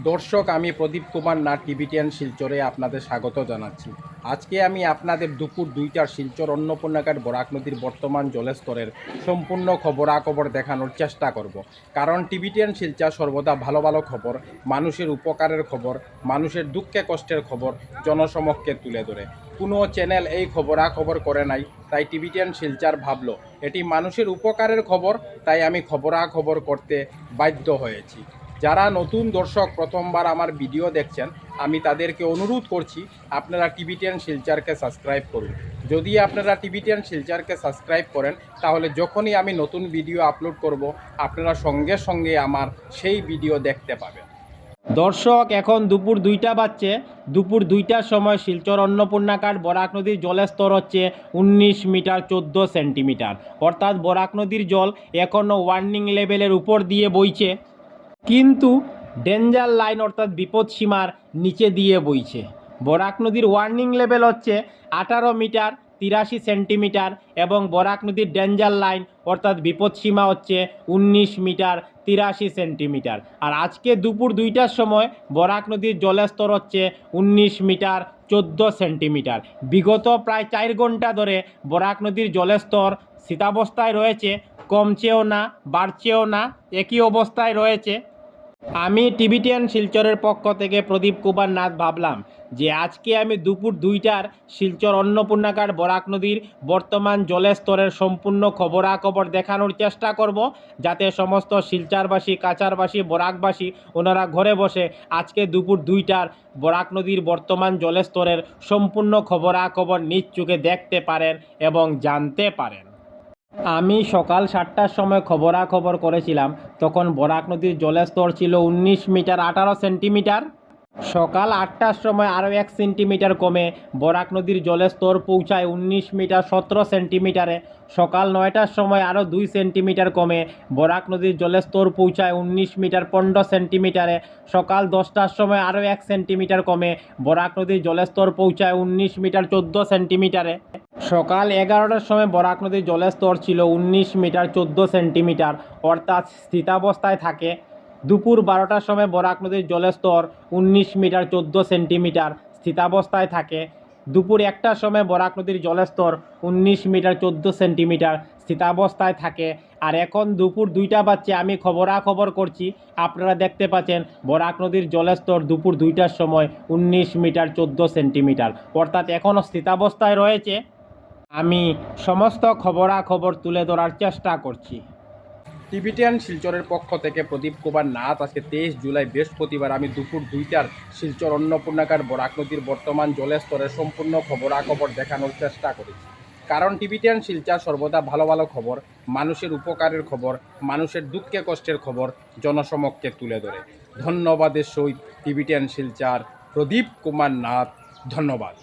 দর্শক, আমি প্রদীপ কুমার নাথ টিভিটিয়ান শিলচরে আপনাদের স্বাগত জানাচ্ছি। আজকে আমি আপনাদের দুপুর 2টার শিলচর অন্নপূর্ণাঘাট বরাক নদীর বর্তমান জলস্তরের সম্পূর্ণ খবরাখবর দেখানোর চেষ্টা করব। কারণ টিভিটিয়ান শিলচর সর্বদা ভালো ভালো খবর, মানুষের উপকারের খবর, মানুষের দুঃখে কষ্টের খবর জনসমক্ষে তুলে ধরে। কোনো চ্যানেল এই খবরাখবর করে নাই, তাই টিভিটিয়ান শিলচর ভাবলো এটি মানুষের উপকারের খবর, তাই আমি খবরাখবর করতে বাধ্য হয়েছি। যারা নতুন দর্শক প্রথমবার আমার ভিডিও দেখছেন, আমি তাদেরকে অনুরোধ করছি আপনারা টিভিটিয়ান শিলচরকে সাবস্ক্রাইব করুন। যদি আপনারা টিভিটিয়ান শিলচরকে সাবস্ক্রাইব করেন, তাহলে যখনই আমি নতুন ভিডিও আপলোড করব, আপনারা সঙ্গে সঙ্গে আমার সেই ভিডিও দেখতে পাবেন। দর্শক, এখন দুপুর 2টা বাজছে। দুপুর 2টার সময় শিলচর অন্নপূর্ণাঘাট বরাক নদীর জলের স্তর হচ্ছে 19 মিটার 14 সেন্টিমিটার। অর্থাৎ বরাক নদীর জল এখনও ওয়ার্নিং লেভেলের উপর দিয়ে বইছে, কিন্তু ডেঞ্জার লাইন অর্থাৎ বিপদ সীমার নিচে দিয়ে বইছে। বরাক নদীর ওয়ার্নিং লেভেল হচ্ছে 18 মিটার 83 সেন্টিমিটার এবং বরাক নদীর ডেঞ্জার লাইন অর্থাৎ বিপদ সীমা হচ্ছে 19 মিটার 83 সেন্টিমিটার। আর আজকে দুপুর 2টার সময় বরাক নদীর জলের স্তর হচ্ছে 19 মিটার 14 সেন্টিমিটার। বিগত প্রায় 4 ঘন্টা ধরে বরাক নদীর জলের স্তর স্থিতাবস্থায় রয়েছে, কমছেও না বাড়ছেও না, একই অবস্থায় রয়েছে। আমি টিভিটিয়ান শিলচরের পক্ষ থেকে প্রদীপ কুমার নাথ ভাবলাম যে আজকে আমি দুপুর 2টার শিলচর অন্নপূর্ণাঘাট বরাক নদীর বর্তমান জলের স্তরের সম্পূর্ণ খবরাখবর দেখানোর চেষ্টা করব, যাতে সমস্ত শিলচরবাসী, কাছারবাসী, বরাকবাসী ওনারা ঘরে বসে আজকে দুপুর 2টার বরাক নদীর বর্তমান জলের স্তরের সম্পূর্ণ খবরাখবর নিজ চোখে দেখতে পারেন এবং জানতে পারেন। আমি সকাল 7টার সময় খবরাখবর করেছিলাম, তখন বরাক নদীর জলের স্তর ছিল 19 মিটার 18 সেন্টিমিটার। সকাল 8টার সময় আরও 1 সেন্টিমিটার কমে বরাক নদীর জলের স্তর পৌঁছায় 19 মিটার 17 সেন্টিমিটারে। সকাল 9টার সময় আরও 2 সেন্টিমিটার কমে বরাক নদীর জলের স্তর পৌঁছায় 19 মিটার 15 সেন্টিমিটারে। সকাল 10টার সময় আরও 1 সেন্টিমিটার কমে বরাক নদীর জলের স্তর পৌঁছায় 19 মিটার 14 সেন্টিমিটারে। সকাল 11টার সময় বরাক নদীর জলের স্তর ছিল 19 মিটার 14 সেন্টিমিটার, অর্থাৎ স্থিতাবস্থায় থাকে। দুপুর 12টার সময় বরাক নদীর জলের স্তর 19 মিটার 14 সেন্টিমিটার, স্থিতাবস্থায় থাকে। দুপুর 1টার সময় বরাক নদীর জলের স্তর 19 মিটার 14 সেন্টিমিটার, স্থিতাবস্থায় থাকে। আর এখন দুপুর 2টা বাজছে, আমি খবরাখবর করছি। আপনারা দেখতে পাচ্ছেন বরাক নদীর জলের স্তর দুপুর 2টার সময় 19 মিটার 14 সেন্টিমিটার, অর্থাৎ এখনও স্থিতাবস্থায় রয়েছে। আমি সমস্ত খবরাখবর তুলে ধরার চেষ্টা করছি। টিভিটিয়ান শিলচরের পক্ষ থেকে প্রদীপ কুমার নাথ। আজকে 23 জুলাই বৃহস্পতিবার আমি দুপুর 2টার শিলচর অন্নপূর্ণাঘাট বরাক নদীর বর্তমান জলের স্তরের সম্পূর্ণ খবরাখবর দেখানোর চেষ্টা করেছি। কারণ টিভিটিয়ান শিলচর সর্বদা ভালো ভালো খবর, মানুষের উপকারের খবর, মানুষের দুঃখে কষ্টের খবর জনসমক্ষে তুলে ধরে। ধন্যবাদের সহিত টিভিটিয়ান শিলচর প্রদীপ কুমার নাথ। ধন্যবাদ।